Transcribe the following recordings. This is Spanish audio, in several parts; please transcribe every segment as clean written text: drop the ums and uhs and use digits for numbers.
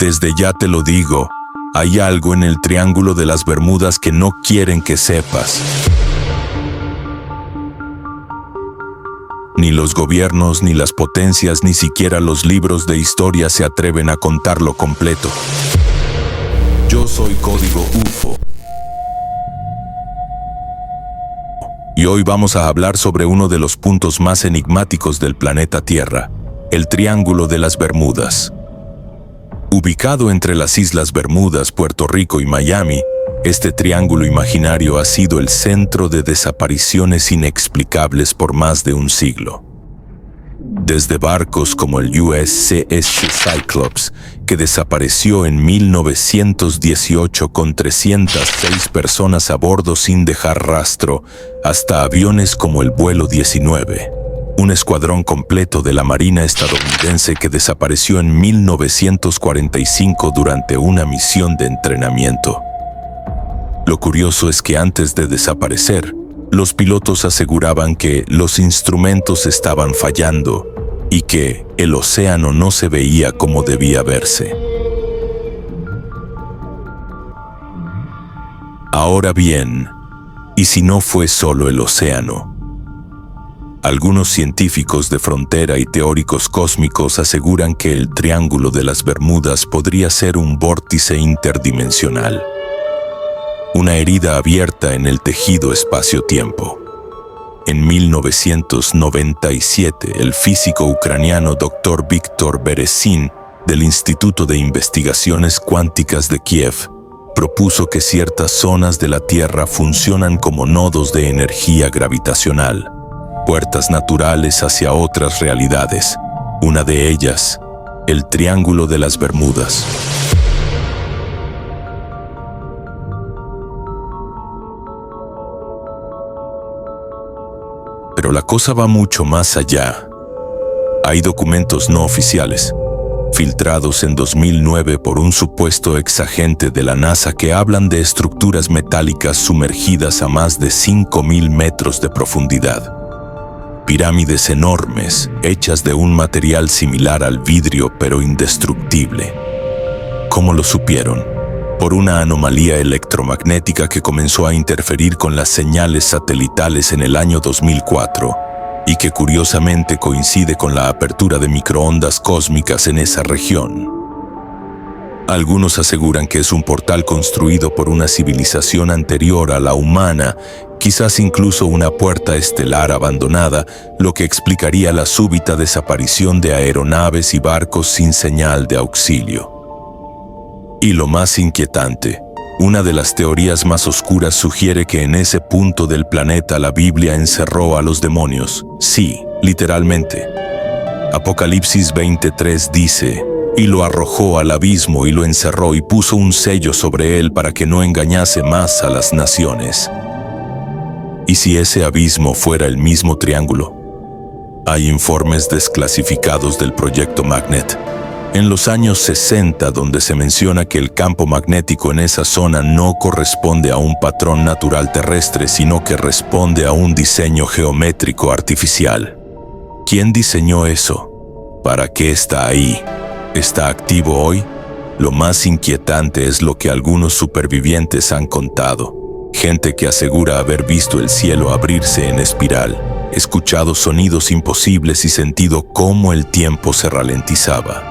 Desde ya te lo digo, hay algo en el Triángulo de las Bermudas que no quieren que sepas. Ni los gobiernos, ni las potencias, ni siquiera los libros de historia se atreven a contarlo completo. Yo soy Código UFO. Y hoy vamos a hablar sobre uno de los puntos más enigmáticos del planeta Tierra, el Triángulo de las Bermudas. Ubicado entre las Islas Bermudas, Puerto Rico y Miami, este triángulo imaginario ha sido el centro de desapariciones inexplicables por más de un siglo. Desde barcos como el USS Cyclops, que desapareció en 1918 con 306 personas a bordo sin dejar rastro, hasta aviones como el vuelo 19, un escuadrón completo de la Marina estadounidense que desapareció en 1945 durante una misión de entrenamiento. Lo curioso es que antes de desaparecer, los pilotos aseguraban que los instrumentos estaban fallando y que el océano no se veía como debía verse. Ahora bien, ¿y si no fue solo el océano? Algunos científicos de frontera y teóricos cósmicos aseguran que el Triángulo de las Bermudas podría ser un vórtice interdimensional. Una herida abierta en el tejido espacio-tiempo. En 1997, el físico ucraniano Dr. Viktor Berezin, del Instituto de Investigaciones Cuánticas de Kiev, propuso que ciertas zonas de la Tierra funcionan como nodos de energía gravitacional, puertas naturales hacia otras realidades. Una de ellas, el Triángulo de las Bermudas. Pero la cosa va mucho más allá. Hay documentos no oficiales, filtrados en 2009 por un supuesto exagente de la NASA que hablan de estructuras metálicas sumergidas a más de 5.000 metros de profundidad. Pirámides enormes, hechas de un material similar al vidrio pero indestructible. ¿Cómo lo supieron? Por una anomalía electromagnética que comenzó a interferir con las señales satelitales en el año 2004 y que curiosamente coincide con la apertura de microondas cósmicas en esa región. Algunos aseguran que es un portal construido por una civilización anterior a la humana, quizás incluso una puerta estelar abandonada, lo que explicaría la súbita desaparición de aeronaves y barcos sin señal de auxilio. Y lo más inquietante, una de las teorías más oscuras sugiere que en ese punto del planeta la Biblia encerró a los demonios. Sí, literalmente. Apocalipsis 20:3 dice: «Y lo arrojó al abismo y lo encerró y puso un sello sobre él para que no engañase más a las naciones». ¿Y si ese abismo fuera el mismo triángulo? Hay informes desclasificados del proyecto Magnet en los años 60 donde se menciona que el campo magnético en esa zona no corresponde a un patrón natural terrestre, sino que responde a un diseño geométrico artificial. ¿Quién diseñó eso? ¿Para qué está ahí? ¿Está activo hoy? Lo más inquietante es lo que algunos supervivientes han contado. Gente que asegura haber visto el cielo abrirse en espiral, escuchado sonidos imposibles y sentido cómo el tiempo se ralentizaba.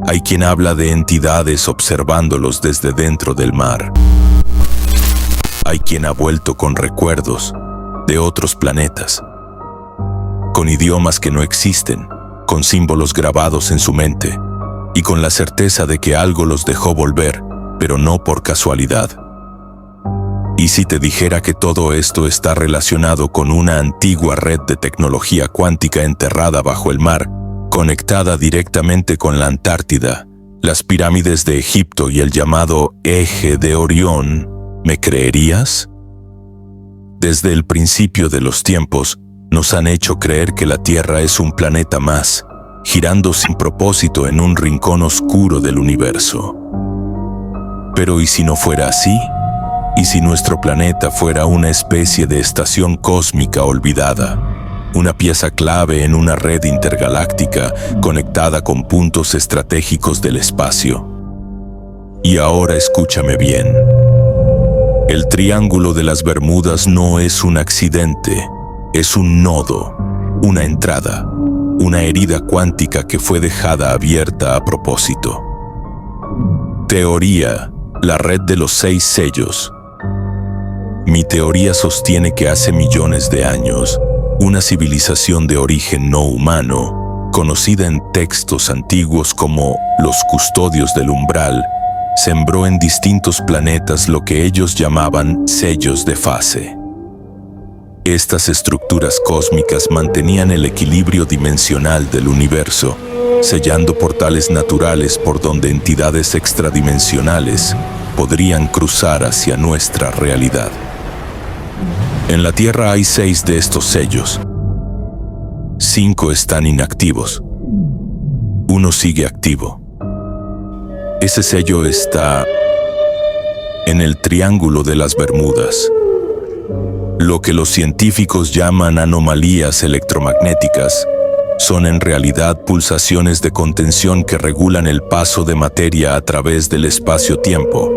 Hay quien habla de entidades observándolos desde dentro del mar. Hay quien ha vuelto con recuerdos de otros planetas, con idiomas que no existen, con símbolos grabados en su mente y con la certeza de que algo los dejó volver, pero no por casualidad. ¿Y si te dijera que todo esto está relacionado con una antigua red de tecnología cuántica enterrada bajo el mar, conectada directamente con la Antártida, las pirámides de Egipto y el llamado Eje de Orión? ¿Me creerías? Desde el principio de los tiempos, nos han hecho creer que la Tierra es un planeta más, girando sin propósito en un rincón oscuro del universo. Pero ¿y si no fuera así? ¿Y si nuestro planeta fuera una especie de estación cósmica olvidada? Una pieza clave en una red intergaláctica conectada con puntos estratégicos del espacio. Y ahora escúchame bien. El Triángulo de las Bermudas no es un accidente, es un nodo, una entrada, una herida cuántica que fue dejada abierta a propósito. Teoría: la red de los 6 sellos. Mi teoría sostiene que hace millones de años, una civilización de origen no humano, conocida en textos antiguos como los custodios del umbral, sembró en distintos planetas lo que ellos llamaban sellos de fase. Estas estructuras cósmicas mantenían el equilibrio dimensional del universo, sellando portales naturales por donde entidades extradimensionales podrían cruzar hacia nuestra realidad. En la Tierra hay 6 de estos sellos. 5 están inactivos. Uno sigue activo. Ese sello está en el Triángulo de las Bermudas. Lo que los científicos llaman anomalías electromagnéticas son en realidad pulsaciones de contención que regulan el paso de materia a través del espacio-tiempo.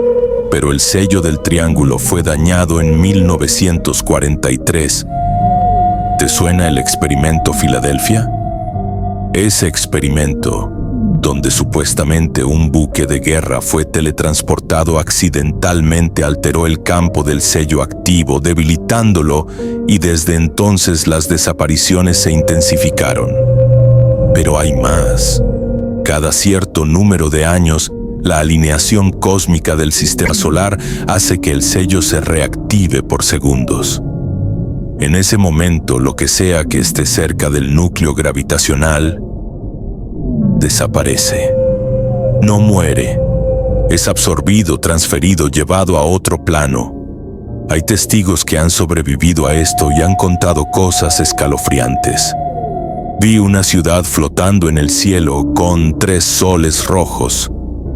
Pero el sello del triángulo fue dañado en 1943. ¿Te suena el experimento Filadelfia? Ese experimento, donde supuestamente un buque de guerra fue teletransportado accidentalmente, alteró el campo del sello activo, debilitándolo, y desde entonces las desapariciones se intensificaron. Pero hay más. Cada cierto número de años, la alineación cósmica del sistema solar hace que el sello se reactive por segundos. En ese momento, lo que sea que esté cerca del núcleo gravitacional desaparece. No muere. Es absorbido, transferido, llevado a otro plano. Hay testigos que han sobrevivido a esto y han contado cosas escalofriantes. Vi una ciudad flotando en el cielo con 3 soles rojos.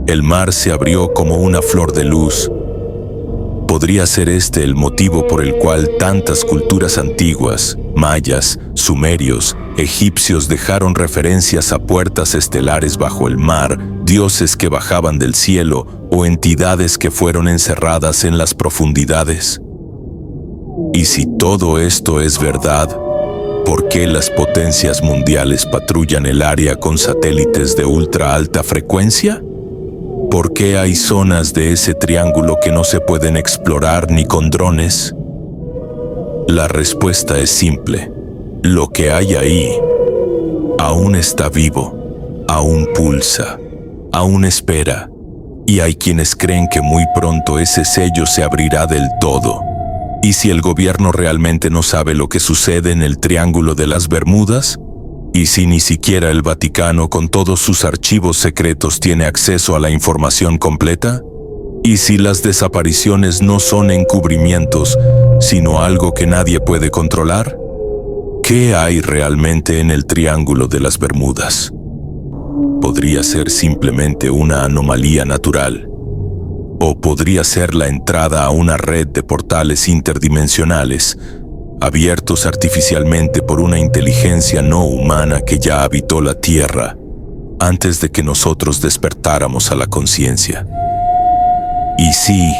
El mar se abrió como una flor de luz. ¿Podría ser este el motivo por el cual tantas culturas antiguas, mayas, sumerios, egipcios dejaron referencias a puertas estelares bajo el mar, dioses que bajaban del cielo o entidades que fueron encerradas en las profundidades? Y si todo esto es verdad, ¿por qué las potencias mundiales patrullan el área con satélites de ultra alta frecuencia? ¿Por qué hay zonas de ese triángulo que no se pueden explorar ni con drones? La respuesta es simple. Lo que hay ahí aún está vivo, aún pulsa, aún espera, y hay quienes creen que muy pronto ese sello se abrirá del todo. ¿Y si el gobierno realmente no sabe lo que sucede en el Triángulo de las Bermudas? ¿Y si ni siquiera el Vaticano con todos sus archivos secretos tiene acceso a la información completa? ¿Y si las desapariciones no son encubrimientos, sino algo que nadie puede controlar? ¿Qué hay realmente en el Triángulo de las Bermudas? Podría ser simplemente una anomalía natural, o podría ser la entrada a una red de portales interdimensionales, abiertos artificialmente por una inteligencia no humana que ya habitó la Tierra antes de que nosotros despertáramos a la conciencia. Y sí,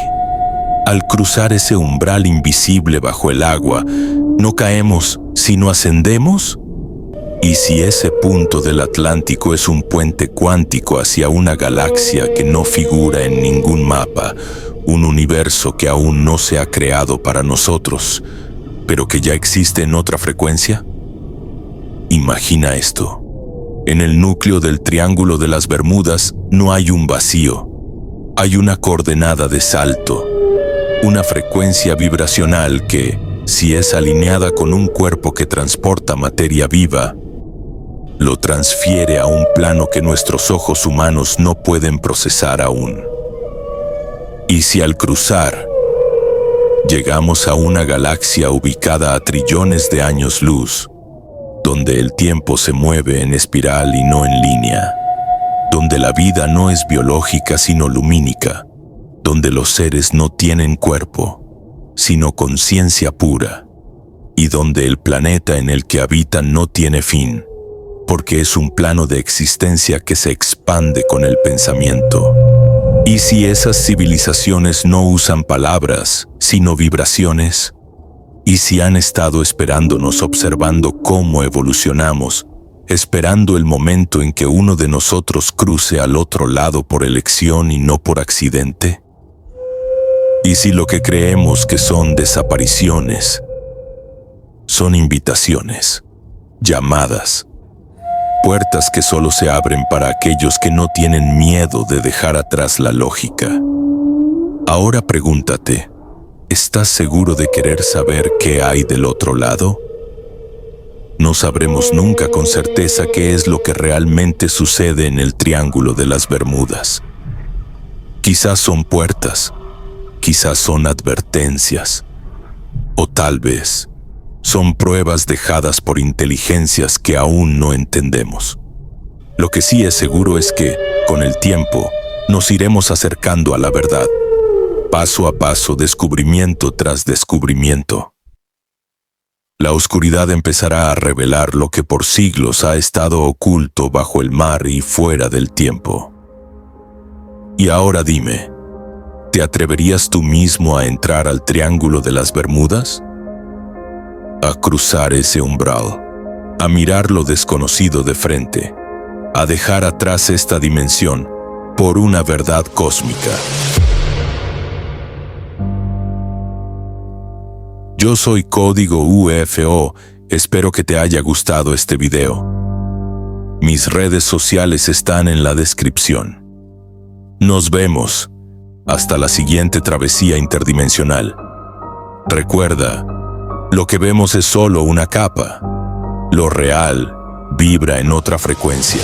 al cruzar ese umbral invisible bajo el agua, ¿no caemos sino ascendemos? ¿Y si ese punto del Atlántico es un puente cuántico hacia una galaxia que no figura en ningún mapa, un universo que aún no se ha creado para nosotros, pero que ya existe en otra frecuencia? Imagina esto. En el núcleo del Triángulo de las Bermudas no hay un vacío. Hay una coordenada de salto, una frecuencia vibracional que, si es alineada con un cuerpo que transporta materia viva, lo transfiere a un plano que nuestros ojos humanos no pueden procesar aún. Y si al cruzar, llegamos a una galaxia ubicada a trillones de años luz, donde el tiempo se mueve en espiral y no en línea, donde la vida no es biológica sino lumínica, donde los seres no tienen cuerpo, sino conciencia pura, y donde el planeta en el que habitan no tiene fin, porque es un plano de existencia que se expande con el pensamiento. ¿Y si esas civilizaciones no usan palabras, sino vibraciones? ¿Y si han estado esperándonos observando cómo evolucionamos, esperando el momento en que uno de nosotros cruce al otro lado por elección y no por accidente? ¿Y si lo que creemos que son desapariciones son invitaciones, llamadas, puertas que solo se abren para aquellos que no tienen miedo de dejar atrás la lógica? Ahora pregúntate, ¿estás seguro de querer saber qué hay del otro lado? No sabremos nunca con certeza qué es lo que realmente sucede en el Triángulo de las Bermudas. Quizás son puertas, quizás son advertencias, o tal vez son pruebas dejadas por inteligencias que aún no entendemos. Lo que sí es seguro es que, con el tiempo, nos iremos acercando a la verdad, paso a paso, descubrimiento tras descubrimiento. La oscuridad empezará a revelar lo que por siglos ha estado oculto bajo el mar y fuera del tiempo. Y ahora dime, ¿te atreverías tú mismo a entrar al Triángulo de las Bermudas? A cruzar ese umbral, a mirar lo desconocido de frente, a dejar atrás esta dimensión por una verdad cósmica. Yo soy Código UFO, espero que te haya gustado este video. Mis redes sociales están en la descripción. Nos vemos. Hasta la siguiente travesía interdimensional. Recuerda, lo que vemos es solo una capa. Lo real vibra en otra frecuencia.